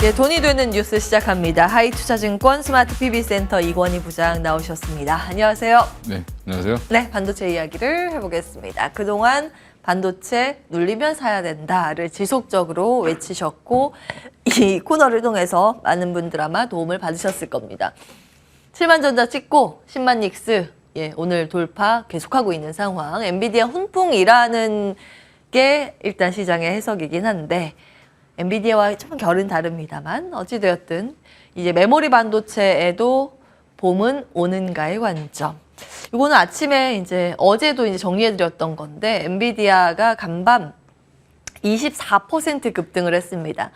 예, 돈이 되는 뉴스 시작합니다. 하이투자증권 스마트 PB센터 이권희 부장 나오셨습니다. 안녕하세요. 네, 안녕하세요. 네, 반도체 이야기를 해보겠습니다. 그동안 반도체 눌리면 사야 된다를 지속적으로 외치셨고 이 코너를 통해서 많은 분들 아마 도움을 받으셨을 겁니다. 7만 전자 찍고 10만 닉스 오늘 돌파 계속하고 있는 상황. 엔비디아 훈풍이라는 게 일단 시장의 해석이긴 한데 엔비디아와 좀 결은 다릅니다만 어찌되었든 이제 메모리 반도체에도 봄은 오는가의 관점. 이거는 아침에 이제 어제도 이제 정리해드렸던 건데 엔비디아가 간밤 24% 급등을 했습니다.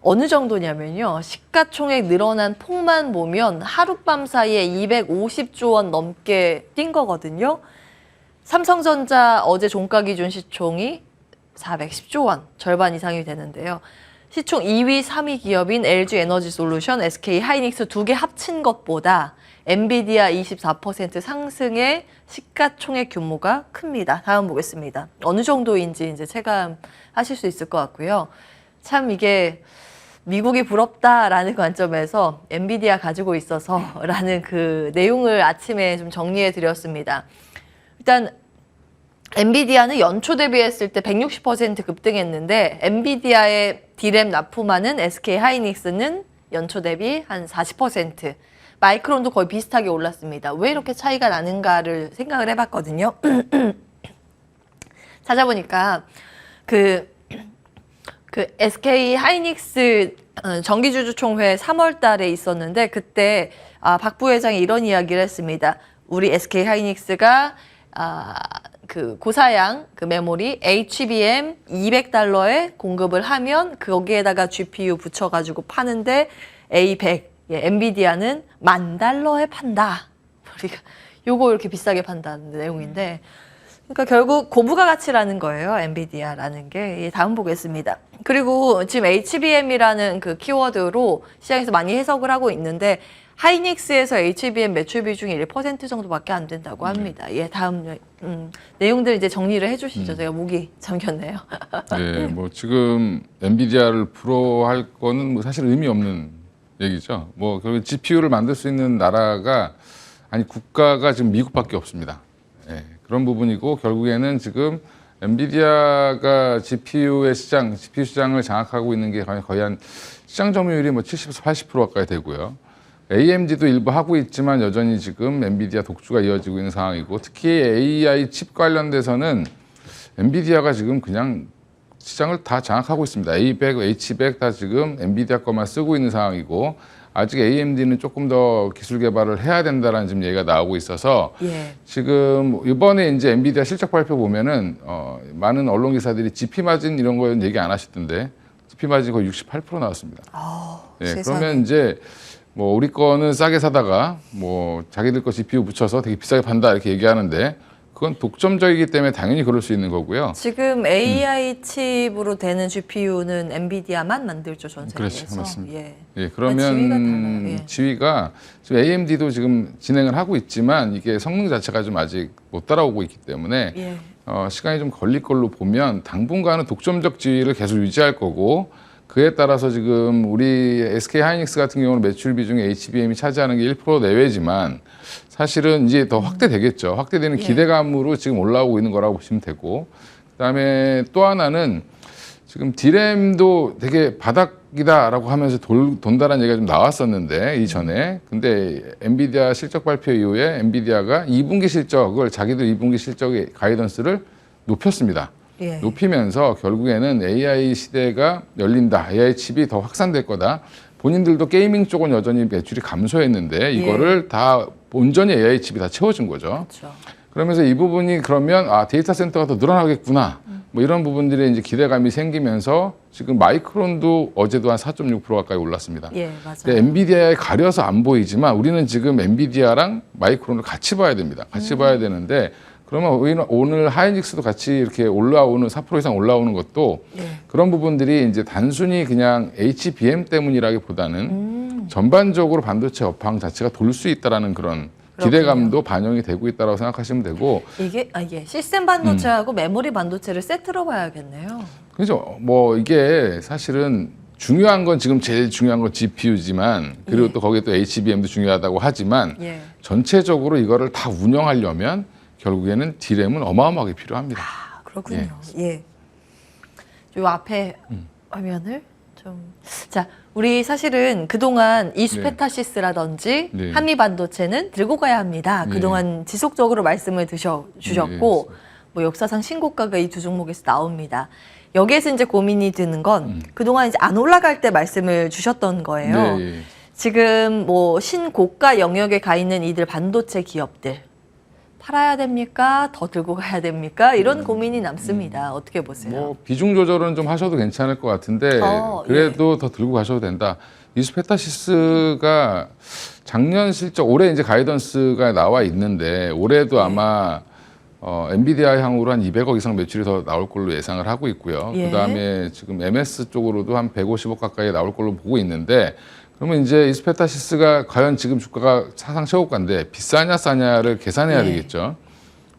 어느 정도냐면요. 시가총액 늘어난 폭만 보면 하룻밤 사이에 250조 원 넘게 뛴 거거든요. 삼성전자 어제 종가 기준 시총이 410조 원, 절반 이상이 되는데요. 시총 2위, 3위 기업인 LG에너지솔루션, SK하이닉스 두 개 합친 것보다 엔비디아 24% 상승의 시가총액 규모가 큽니다. 다음 보겠습니다. 어느 정도인지 이제 체감하실 수 있을 것 같고요. 참 이게 미국이 부럽다라는 관점에서 엔비디아 가지고 있어서라는 그 내용을 아침에 좀 정리해 드렸습니다. 일단 엔비디아는 연초 대비했을 때 160% 급등했는데 엔비디아의 D램 납품하는 SK하이닉스는 연초 대비 한 40%, 마이크론도 거의 비슷하게 올랐습니다. 왜 이렇게 차이가 나는가를 생각을 해봤거든요. 찾아보니까 그 SK하이닉스 정기주주총회 3월 달에 있었는데 그때 박 부회장이 이런 이야기를 했습니다. 우리 SK하이닉스가 그 고사양 그 메모리 HBM 200달러에 공급을 하면 거기에다가 GPU 붙여가지고 파는데 A100, 엔비디아는 $10,000에 판다. 우리가 요거 이렇게 비싸게 판다는 내용인데, 그러니까 결국 고부가 가치라는 거예요. 엔비디아라는 게. 다음 보겠습니다. 그리고 지금 HBM이라는 그 키워드로 시장에서 많이 해석을 하고 있는데 하이닉스에서 HBM 매출 비중이 1% 정도밖에 안 된다고 합니다. 다음 내용들 이제 정리를 해주시죠. 제가 목이 잠겼네요. 네, 뭐 지금 엔비디아를 부러워할 거는 뭐 사실 의미 없는 얘기죠. 뭐 결국 GPU를 만들 수 있는 나라가 국가가 지금 미국밖에 없습니다. 네, 그런 부분이고 결국에는 지금 엔비디아가 GPU 시장을 장악하고 있는 게 거의 한 시장 점유율이 뭐 70에서 80% 가까이 되고요. AMD도 일부 하고 있지만 여전히 지금 엔비디아 독주가 이어지고 있는 상황이고 특히 AI 칩 관련돼서는 엔비디아가 지금 그냥 시장을 다 장악하고 있습니다. A100, H100 다 지금 엔비디아 것만 쓰고 있는 상황이고 아직 AMD는 조금 더 기술 개발을 해야 된다라는 지금 얘기가 나오고 있어서 지금 이번에 이제 엔비디아 실적 발표 보면은 많은 언론 기사들이 GP 마진 이런 거 얘기 안 하시던데 GP 마진 거의 68% 나왔습니다. 그러면 이제 뭐 우리 거는 싸게 사다가 뭐 자기들 거 GPU 붙여서 되게 비싸게 판다 이렇게 얘기하는데 그건 독점적이기 때문에 당연히 그럴 수 있는 거고요. 지금 AI 칩으로 되는 GPU는 엔비디아만 만들죠, 전 세계에서. 그렇죠, 맞습니다. 그러면 지위가 지금 AMD도 지금 진행을 하고 있지만 이게 성능 자체가 좀 아직 못 따라오고 있기 때문에 시간이 좀 걸릴 걸로 보면 당분간은 독점적 지위를 계속 유지할 거고 그에 따라서 지금 우리 SK하이닉스 같은 경우는 매출 비중에 HBM이 차지하는 게 1% 내외지만 사실은 이제 더 확대되겠죠. 확대되는 기대감으로 지금 올라오고 있는 거라고 보시면 되고 그다음에 또 하나는 지금 D램도 되게 바닥이다라고 하면서 돈다라는 얘기가 좀 나왔었는데 이전에 근데 엔비디아 실적 발표 이후에 엔비디아가 2분기 실적을 자기들 2분기 실적의 가이던스를 높였습니다. 높이면서 결국에는 AI 시대가 열린다. AI 칩이 더 확산될 거다. 본인들도 게이밍 쪽은 여전히 매출이 감소했는데 이거를 다 온전히 AI 칩이 다 채워준 거죠. 그렇죠. 그러면서 이 부분이 그러면 데이터 센터가 더 늘어나겠구나. 뭐 이런 부분들의 이제 기대감이 생기면서 지금 마이크론도 어제도 한 4.6% 가까이 올랐습니다. 맞아요. 엔비디아에 가려서 안 보이지만 우리는 지금 엔비디아랑 마이크론을 같이 봐야 됩니다. 같이 봐야 되는데 그러면 오늘 하이닉스도 같이 이렇게 올라오는 4% 이상 올라오는 것도 그런 부분들이 이제 단순히 그냥 HBM 때문이라기보다는 전반적으로 반도체 업황 자체가 돌 수 있다라는 그런 기대감도 반영이 되고 있다고 생각하시면 되고 이게 시스템 반도체하고 메모리 반도체를 세트로 봐야겠네요. 그렇죠. 뭐 이게 사실은 중요한 건 지금 제일 중요한 건 GPU지만 그리고 예. 또 거기에 또 HBM도 중요하다고 하지만 예. 전체적으로 이거를 다 운영하려면 결국에는 D램은 어마어마하게 필요합니다. 아, 그렇군요. 예. 요 앞에 화면을 좀. 자, 우리 사실은 그동안 이스페타시스라든지 네. 한미반도체는 들고 가야 합니다. 네. 그동안 지속적으로 말씀을 주셨고, 뭐 역사상 신고가가 이 두 종목에서 나옵니다. 여기에서 이제 고민이 드는 건 그동안 이제 안 올라갈 때 말씀을 주셨던 거예요. 네. 지금 뭐 신고가 영역에 가 있는 이들 반도체 기업들 팔아야 됩니까? 더 들고 가야 됩니까? 이런 고민이 남습니다. 어떻게 보세요? 뭐 비중 조절은 좀 하셔도 괜찮을 것 같은데 그래도 더 들고 가셔도 된다. 이스페타시스가 작년 실적 올해 이제 가이던스가 나와 있는데 올해도 아마 엔비디아 향으로 한 200억 이상 매출이 더 나올 걸로 예상을 하고 있고요. 예. 그다음에 지금 MS 쪽으로도 한 150억 가까이 나올 걸로 보고 있는데 그러면 이제 이스페타시스가 과연 지금 주가가 사상 최고가인데 비싸냐 싸냐를 계산해야 되겠죠.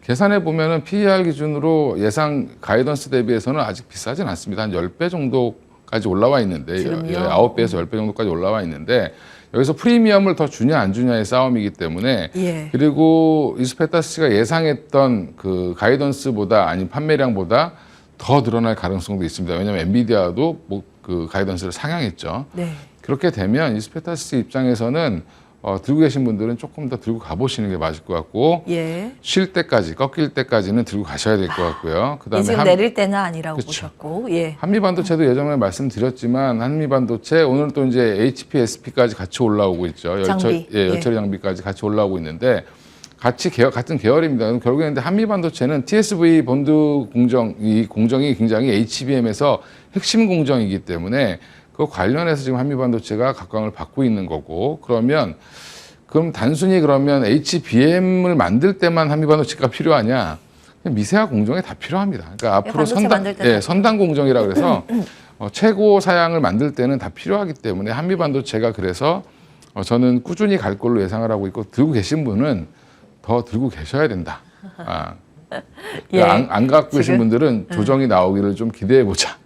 계산해 보면은 PER 기준으로 예상 가이던스 대비해서는 아직 비싸진 않습니다. 한 10배 정도까지 올라와 있는데 지금요? 9배에서 10배 정도까지 올라와 있는데 여기서 프리미엄을 더 주냐 안 주냐의 싸움이기 때문에 그리고 이스페타시스가 예상했던 그 가이던스보다 아닌 판매량보다 더 늘어날 가능성도 있습니다. 왜냐하면 엔비디아도 뭐 그 가이던스를 상향했죠. 네. 그렇게 되면 이스페타시스 입장에서는 들고 계신 분들은 조금 더 들고 가보시는 게 맞을 것 같고 쉴 때까지 꺾일 때까지는 들고 가셔야 될 것 같고요. 그다음에 지금 내릴 때는 아니라고 그쵸. 보셨고 한미반도체도 예전에 말씀드렸지만 한미반도체 오늘 또 이제 HPSP까지 같이 올라오고 있죠. 장비. 열처리 장비까지 같이 올라오고 있는데 같은 계열입니다. 그럼 결국에 근데 한미반도체는 TSV 본드 이 공정이 굉장히 HBM에서 핵심 공정이기 때문에 그 관련해서 지금 한미반도체가 각광을 받고 있는 거고 그럼 단순히 그러면 HBM을 만들 때만 한미반도체가 필요하냐? 미세화 공정이 다 필요합니다. 그러니까 앞으로 선단 공정이라 그래서 최고 사양을 만들 때는 다 필요하기 때문에 한미반도체가 그래서 저는 꾸준히 갈 걸로 예상을 하고 있고 들고 계신 분은 더 들고 계셔야 된다. 안 갖고 계신 분들은 조정이 나오기를 좀 기대해 보자.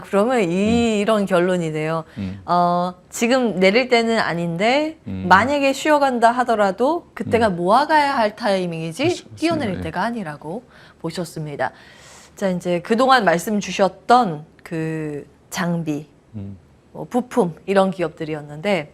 그러면 이런 결론이네요. 지금 내릴 때는 아닌데 만약에 쉬어간다 하더라도 그때가 모아가야 할 타이밍이지 그렇죠. 뛰어내릴 때가 아니라고 보셨습니다. 자, 이제 그동안 말씀 주셨던 그 장비, 뭐 부품 이런 기업들이었는데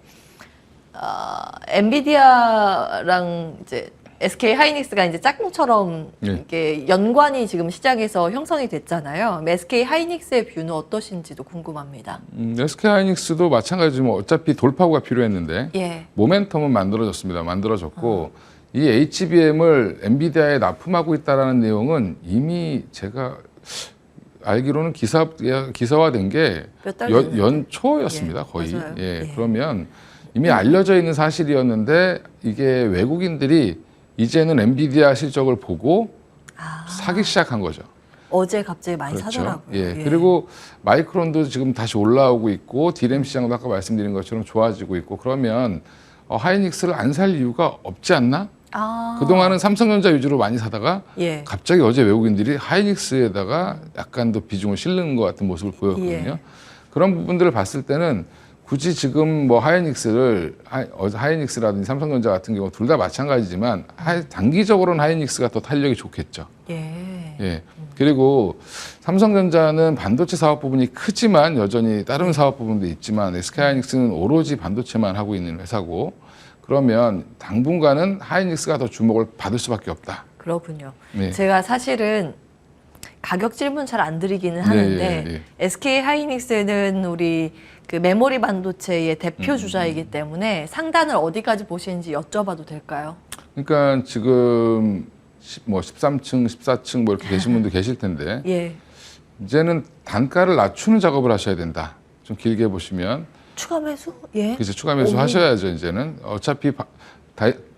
엔비디아랑 이제 SK 하이닉스가 이제 짝꿍처럼 이렇게 연관이 지금 시장에서 형성이 됐잖아요. SK 하이닉스의 뷰는 어떠신지도 궁금합니다. SK 하이닉스도 마찬가지지만 어차피 돌파구가 필요했는데 모멘텀은 만들어졌고 이 HBM을 엔비디아에 납품하고 있다라는 내용은 이미 제가 알기로는 기사화된 게 연초였습니다. 거의. 그러면 이미 알려져 있는 사실이었는데 이게 외국인들이 이제는 엔비디아 실적을 보고 사기 시작한 거죠. 어제 갑자기 많이 사더라고요. 그리고 마이크론도 지금 다시 올라오고 있고 D램 시장도 아까 말씀드린 것처럼 좋아지고 있고 그러면 하이닉스를 안 살 이유가 없지 않나? 그동안은 삼성전자 위주로 많이 사다가 갑자기 어제 외국인들이 하이닉스에다가 약간 더 비중을 실는 것 같은 모습을 보였거든요. 그런 부분들을 봤을 때는 굳이 지금 뭐 하이닉스라든지 삼성전자 같은 경우 둘 다 마찬가지지만 단기적으로는 하이닉스가 더 탄력이 좋겠죠. 그리고 삼성전자는 반도체 사업 부분이 크지만 여전히 다른 사업 부분도 있지만 SK하이닉스는 오로지 반도체만 하고 있는 회사고 그러면 당분간은 하이닉스가 더 주목을 받을 수밖에 없다. 그렇군요. 제가 사실은 가격 질문 잘 안 드리기는 하는데 SK 하이닉스는 우리 그 메모리 반도체의 대표 주자이기 때문에 상단을 어디까지 보시는지 여쭤봐도 될까요? 그러니까 지금 뭐 13층, 14층 뭐 이렇게 계신 분도 계실 텐데 이제는 단가를 낮추는 작업을 하셔야 된다. 좀 길게 보시면 추가 매수? 그래서 추가 매수 하셔야죠. 이제는 어차피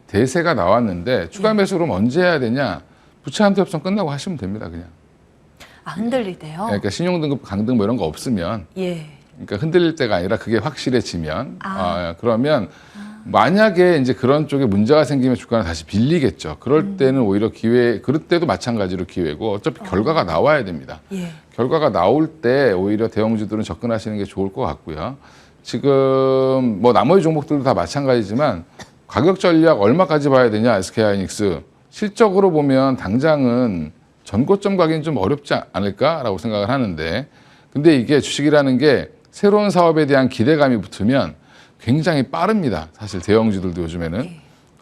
대세가 나왔는데 추가 매수를 언제 해야 되냐? 부채 한도 협상 끝나고 하시면 됩니다. 그냥. 흔들릴 때요? 그러니까 신용등급 강등 뭐 이런 거 없으면 그러니까 흔들릴 때가 아니라 그게 확실해지면 그러면 만약에 이제 그런 쪽에 문제가 생기면 주가는 다시 빌리겠죠. 그럴 때는 오히려 그럴 때도 마찬가지로 기회고 어차피 결과가 나와야 됩니다. 결과가 나올 때 오히려 대형주들은 접근하시는 게 좋을 것 같고요. 지금 뭐 나머지 종목들도 다 마찬가지지만 가격 전략 얼마까지 봐야 되냐, SK하이닉스. 실적으로 보면 당장은 전고점 가기는 좀 어렵지 않을까라고 생각을 하는데, 근데 이게 주식이라는 게 새로운 사업에 대한 기대감이 붙으면 굉장히 빠릅니다. 사실 대형주들도 요즘에는.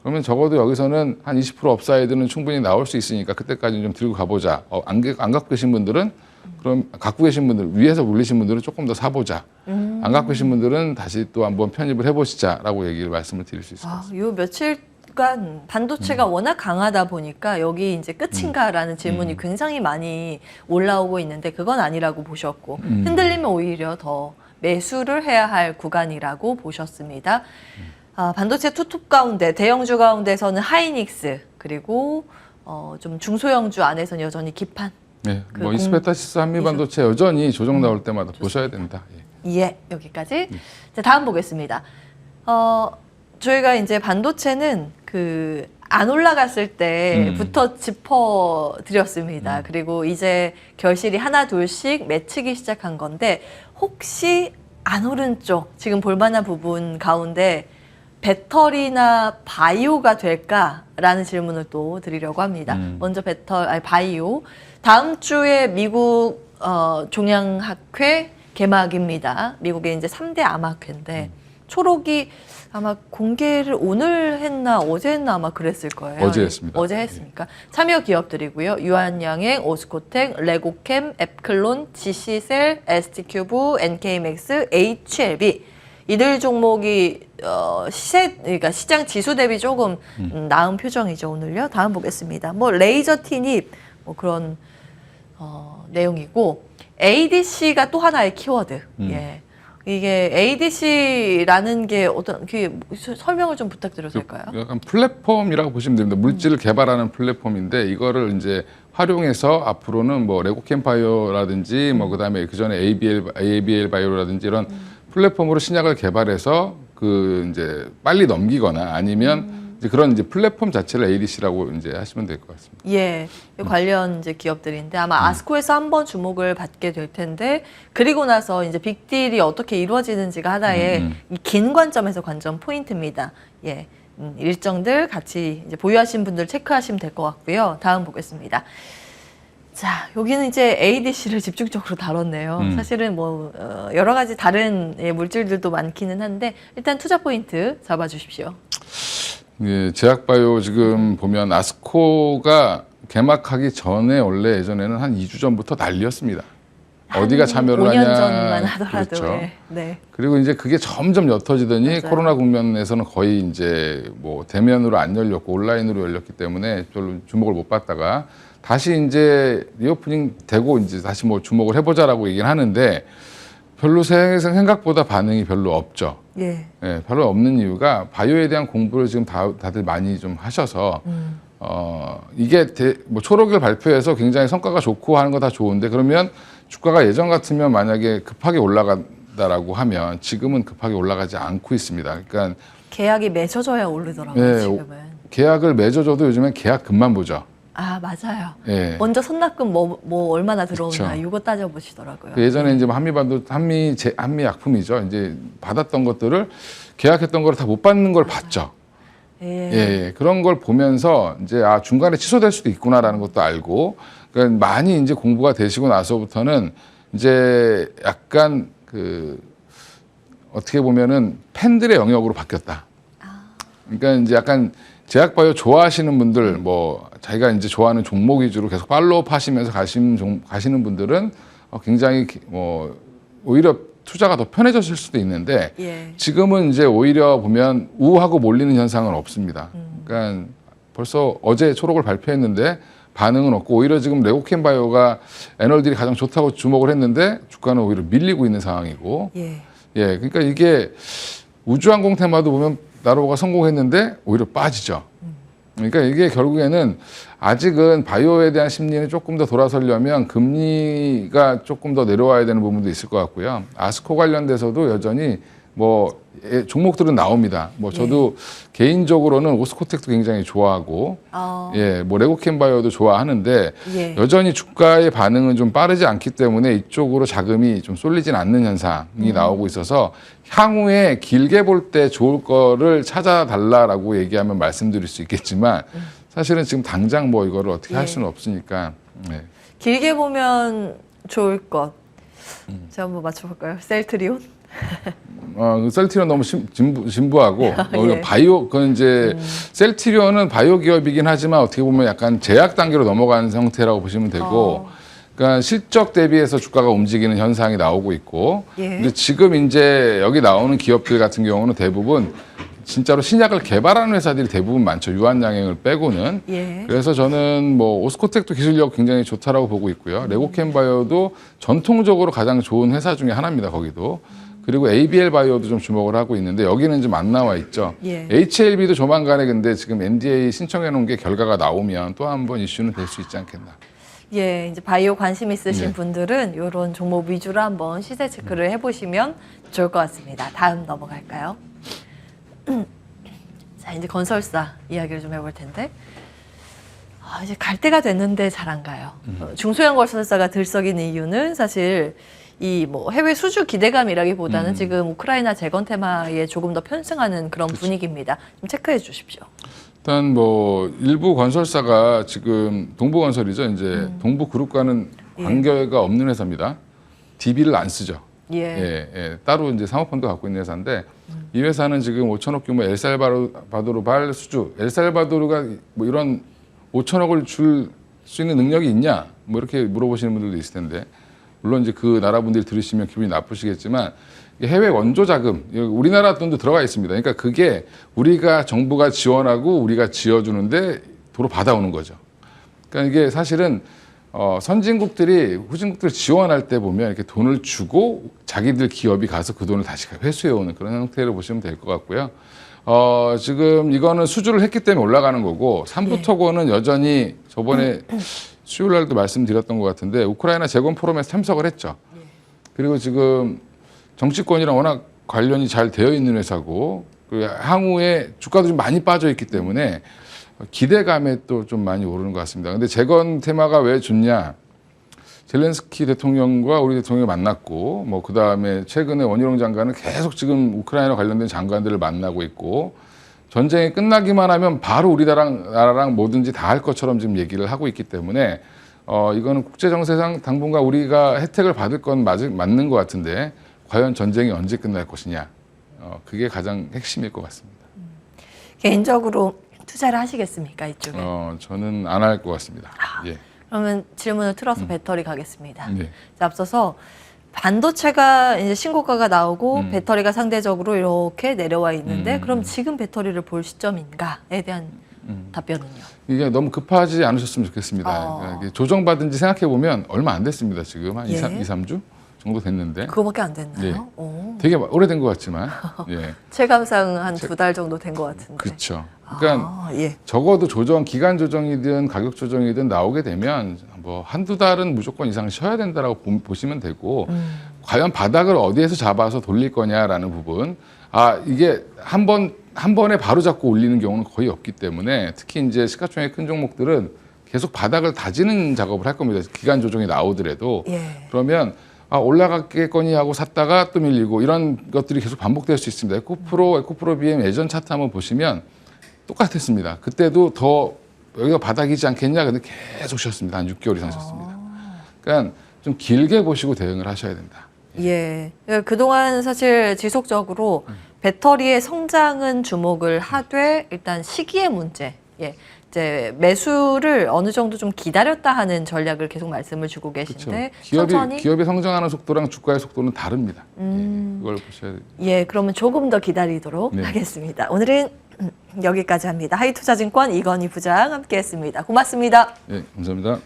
그러면 적어도 여기서는 한 20% 업사이드는 충분히 나올 수 있으니까 그때까지는 좀 들고 가보자. 안 갖고 계신 분들은, 그럼 갖고 계신 분들, 위에서 물리신 분들은 조금 더 사보자. 안 갖고 계신 분들은 다시 또 한번 편입을 해보시자라고 말씀을 드릴 수 있을 것 같습니다. 요 며칠간 반도체가 워낙 강하다 보니까 여기 이제 끝인가라는 질문이 굉장히 많이 올라오고 있는데 그건 아니라고 보셨고 흔들리면 오히려 더 매수를 해야 할 구간이라고 보셨습니다. 반도체 투톱 가운데 대형주 가운데서는 하이닉스 그리고 좀 중소형주 안에서는 여전히 기판. 네, 뭐 이스페타시스 한미반도체 여전히 조정 나올 때마다 보셔야 된다. 예, 여기까지. 자, 다음 보겠습니다. 저희가 이제 반도체는 안 올라갔을 때부터 짚어드렸습니다. 그리고 이제 결실이 하나 둘씩 맺히기 시작한 건데 혹시 안 오른 쪽 지금 볼만한 부분 가운데 배터리나 바이오가 될까라는 질문을 또 드리려고 합니다. 먼저 바이오. 다음 주에 미국 종양학회 개막입니다. 미국의 이제 3대 암학회인데 초록이 아마 공개를 오늘 했나 어제 했나 아마 그랬을 거예요. 어제 했습니다. 어제 했습니까? 참여 기업들이고요. 유한양행, 오스코텍, 레고캠, 앱클론, GC셀, ST큐브, NK맥스, HLB 이들 종목이 그러니까 시장 지수 대비 조금 나은 표정이죠 오늘요. 다음 보겠습니다. 뭐 레이저 티닙 뭐 그런 내용이고 ADC가 또 하나의 키워드. 예. 이게 ADC라는 게 어떤 설명을 좀 부탁드려도 될까요? 약간 플랫폼이라고 보시면 됩니다. 물질을 개발하는 플랫폼인데 이거를 이제 활용해서 앞으로는 뭐 레고캠 바이오라든지 뭐 그다음에 그 전에 ABL 바이오라든지 이런 플랫폼으로 신약을 개발해서 이제 빨리 넘기거나 아니면 이제 그런 이제 플랫폼 자체를 ADC라고 이제 하시면 될 것 같습니다. 예, 관련 이제 기업들인데 아마 아스코에서 한번 주목을 받게 될 텐데 그리고 나서 이제 빅딜이 어떻게 이루어지는지가 하나의 이 긴 관점에서 관점 포인트입니다. 예, 일정들 같이 이제 보유하신 분들 체크하시면 될 것 같고요. 다음 보겠습니다. 자, 여기는 이제 ADC를 집중적으로 다뤘네요. 사실은 뭐 여러 가지 다른 물질들도 많기는 한데 일단 투자 포인트 잡아주십시오. 예, 제약바이오 지금 보면 아스코가 개막하기 전에 원래 예전에는 한 2주 전부터 난리였습니다. 어디가 참여를 5년 하냐. 전만 하더라도. 그렇죠. 네. 그리고 이제 그게 점점 옅어지더니 맞아요. 코로나 국면에서는 거의 이제 뭐 대면으로 안 열렸고 온라인으로 열렸기 때문에 별로 주목을 못 받다가 다시 이제 리오프닝 되고 이제 다시 뭐 주목을 해보자라고 얘기를 하는데 별로 생각보다 반응이 별로 없죠. 예. 예, 별로 없는 이유가 바이오에 대한 공부를 지금 다들 많이 좀 하셔서 이게 뭐 초록을 발표해서 굉장히 성과가 좋고 하는 거 다 좋은데 그러면 주가가 예전 같으면 만약에 급하게 올라간다라고 하면 지금은 급하게 올라가지 않고 있습니다. 그러니까 계약이 맺어져야 오르더라고요. 예, 지금은. 계약을 맺어줘도 요즘엔 계약금만 보죠. 아, 맞아요. 예. 먼저 선납금 뭐 얼마나 들어오나 그쵸. 이거 따져보시더라고요. 예전에 이제 뭐 한미 약품이죠. 이제 받았던 것들을 계약했던 걸 다 못 받는 걸 봤죠. 예. 예, 그런 걸 보면서 이제 중간에 취소될 수도 있구나라는 것도 알고 그러니까 많이 이제 공부가 되시고 나서부터는 이제 약간 어떻게 보면은 팬들의 영역으로 바뀌었다. 그러니까 이제 약간 제약바이오 좋아하시는 분들 뭐 자기가 이제 좋아하는 종목 위주로 계속 팔로우업 하시면서 가시는 분들은 굉장히 뭐 오히려 투자가 더 편해졌을 수도 있는데 예. 지금은 이제 오히려 보면 우하고 몰리는 현상은 없습니다. 그러니까 벌써 어제 초록을 발표했는데 반응은 없고 오히려 지금 레고캠 바이오가 애널들이 가장 좋다고 주목을 했는데 주가는 오히려 밀리고 있는 상황이고 예. 예, 그러니까 이게 우주항공 테마도 보면 나로가 성공했는데 오히려 빠지죠. 그러니까 이게 결국에는 아직은 바이오에 대한 심리는 조금 더 돌아서려면 금리가 조금 더 내려와야 되는 부분도 있을 것 같고요. 아스코 관련돼서도 여전히 뭐 종목들은 나옵니다. 뭐 저도 개인적으로는 오스코텍도 굉장히 좋아하고, 뭐 레고캠바이오도 좋아하는데 여전히 주가의 반응은 좀 빠르지 않기 때문에 이쪽으로 자금이 좀 쏠리진 않는 현상이 나오고 있어서 향후에 길게 볼 때 좋을 거를 찾아달라라고 얘기하면 말씀드릴 수 있겠지만 사실은 지금 당장 뭐 이거를 어떻게 할 수는 없으니까. 길게 보면 좋을 것. 제가 한번 맞춰볼까요? 셀트리온? 그 셀트리온 너무 진부하고 바이오 그건 이제 셀트리온은 바이오 기업이긴 하지만 어떻게 보면 약간 제약 단계로 넘어가는 형태라고 보시면 되고, 그러니까 실적 대비해서 주가가 움직이는 현상이 나오고 있고, 근데 지금 이제 여기 나오는 기업들 같은 경우는 대부분 진짜로 신약을 개발하는 회사들이 대부분 많죠. 유한양행을 빼고는. 그래서 저는 뭐 오스코텍도 기술력 굉장히 좋다라고 보고 있고요. 레고캠바이오도 전통적으로 가장 좋은 회사 중에 하나입니다. 거기도. 그리고 ABL 바이오도 좀 주목을 하고 있는데 여기는 좀 안 나와 있죠. HLB도 조만간에 근데 지금 NDA 신청해 놓은 게 결과가 나오면 또 한 번 이슈는 될 수 있지 않겠나. 이제 바이오 관심 있으신 분들은 이런 종목 위주로 한번 시세 체크를 해보시면 좋을 것 같습니다. 다음 넘어갈까요? 자, 이제 건설사 이야기를 좀 해볼 텐데, 이제 갈 때가 됐는데 잘 안 가요. 중소형 건설사가 들썩이는 이유는 사실 이 뭐 해외 수주 기대감이라기보다는 지금 우크라이나 재건 테마에 조금 더 편승하는 그런 분위기입니다. 좀 체크해 주십시오. 일단 뭐 일부 건설사가 지금 동부건설이죠. 이제 동부그룹과는 관계가 없는 회사입니다. DB를 안 쓰죠. 따로 이제 사모펀드 갖고 있는 회사인데 이 회사는 지금 5천억 규모 엘살바도르발 수주, 엘살바도르가 뭐 이런 5천억을 줄 수 있는 능력이 있냐? 뭐 이렇게 물어보시는 분들도 있을 텐데, 물론 이제 그 나라 분들이 들으시면 기분이 나쁘시겠지만 해외 원조 자금, 우리나라 돈도 들어가 있습니다. 그러니까 그게 우리가 정부가 지원하고 우리가 지어주는데 도로 받아오는 거죠. 그러니까 이게 사실은 선진국들이 후진국들 지원할 때 보면 이렇게 돈을 주고 자기들 기업이 가서 그 돈을 다시 회수해오는 그런 형태로 보시면 될 것 같고요. 지금 이거는 수주를 했기 때문에 올라가는 거고, 삼부토고는 여전히 저번에 수요일 날도 말씀드렸던 것 같은데 우크라이나 재건 포럼에 참석을 했죠. 그리고 지금 정치권이랑 워낙 관련이 잘 되어 있는 회사고, 향후에 주가도 좀 많이 빠져 있기 때문에 기대감에 또 좀 많이 오르는 것 같습니다. 근데 재건 테마가 왜 좋냐? 젤렌스키 대통령과 우리 대통령이 만났고, 뭐 그 다음에 최근에 원희룡 장관은 계속 지금 우크라이나 관련된 장관들을 만나고 있고, 전쟁이 끝나기만 하면 바로 우리나라랑 뭐든지 다 할 것처럼 지금 얘기를 하고 있기 때문에 이거는 국제 정세상 당분간 우리가 혜택을 받을 건 맞는 것 같은데 과연 전쟁이 언제 끝날 것이냐, 그게 가장 핵심일 것 같습니다. 개인적으로 투자를 하시겠습니까, 이쪽에? 저는 안 할 것 같습니다. 그러면 질문을 틀어서 배터리 가겠습니다. 자, 앞서서 반도체가 이제 신고가가 나오고 배터리가 상대적으로 이렇게 내려와 있는데 그럼 지금 배터리를 볼 시점인가에 대한 답변은요? 이게 너무 급하지 않으셨으면 좋겠습니다. 이게 조정받은지 생각해 보면 얼마 안 됐습니다. 지금 한 2, 3주 정도 됐는데. 그거밖에 안 됐나요? 되게 오래된 것 같지만. 체감상 한 2달 정도 된 것 같은데. 그렇죠. 그러니까 적어도 기간 조정이든 가격 조정이든 나오게 되면 뭐 한두 달은 무조건 이상 쉬어야 된다라고 보시면 되고, 과연 바닥을 어디에서 잡아서 돌릴 거냐라는 부분, 이게 한 번에 바로 잡고 올리는 경우는 거의 없기 때문에 특히 이제 시가총액 큰 종목들은 계속 바닥을 다지는 작업을 할 겁니다. 기간 조정이 나오더라도. 그러면 올라갔겠거니 하고 샀다가 또 밀리고 이런 것들이 계속 반복될 수 있습니다. 에코프로 BM 예전 차트 한번 보시면 똑같았습니다. 그때도 더 여기가 바닥이지 않겠냐, 근데 계속 쉬었습니다. 한 6개월 이상 쉬었습니다. 그러니까 좀 길게 보시고 대응을 하셔야 된다. 그동안 사실 지속적으로 배터리의 성장은 주목을 하되 일단 시기의 문제, 이제 매수를 어느 정도 좀 기다렸다 하는 전략을 계속 말씀을 주고 계신데, 기업이 성장하는 속도랑 주가의 속도는 다릅니다. 그걸 보셔야 돼요. 그러면 조금 더 기다리도록 하겠습니다. 오늘은 여기까지 합니다. 하이투자증권 이건희 부장 함께했습니다. 고맙습니다. 감사합니다.